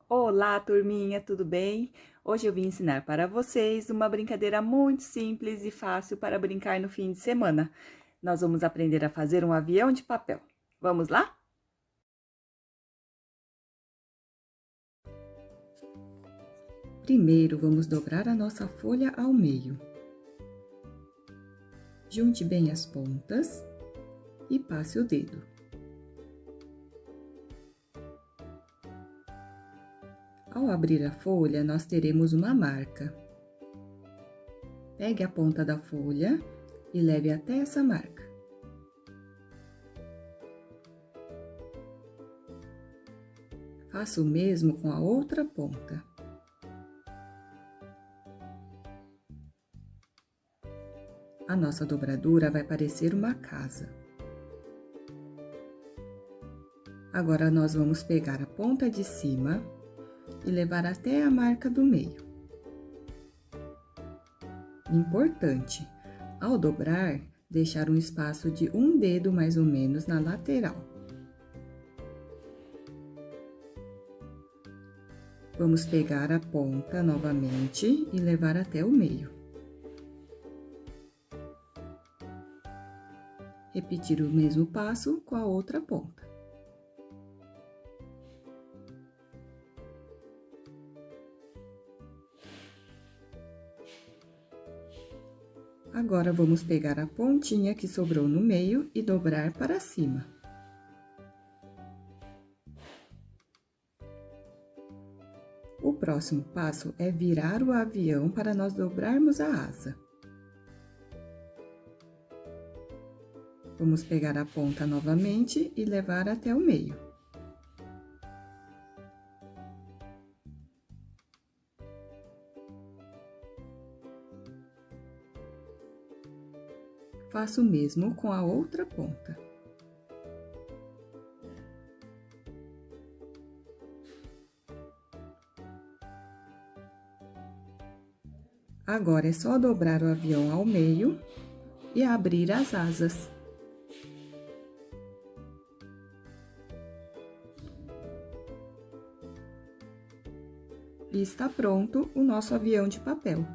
Olá, turminha, tudo bem? Hoje eu vim ensinar para vocês uma brincadeira muito simples e fácil para brincar no fim de semana. Nós vamos aprender a fazer um avião de papel. Vamos lá? Primeiro, vamos dobrar a nossa folha ao meio. Junte bem as pontas e passe o dedo. Ao abrir a folha, nós teremos uma marca. Pegue a ponta da folha e leve até essa marca. Faça o mesmo com a outra ponta. A nossa dobradura vai parecer uma casa. Agora, nós vamos pegar a ponta de cima e levar até a marca do meio. Importante, ao dobrar, deixar um espaço de um dedo mais ou menos na lateral. Vamos pegar a ponta novamente e levar até o meio. Repetir o mesmo passo com a outra ponta. Agora, vamos pegar a pontinha que sobrou no meio e dobrar para cima. O próximo passo é virar o avião para nós dobrarmos a asa. Vamos pegar a ponta novamente e levar até o meio. Faça o mesmo com a outra ponta. Agora, é só dobrar o avião ao meio e abrir as asas. E está pronto o nosso avião de papel.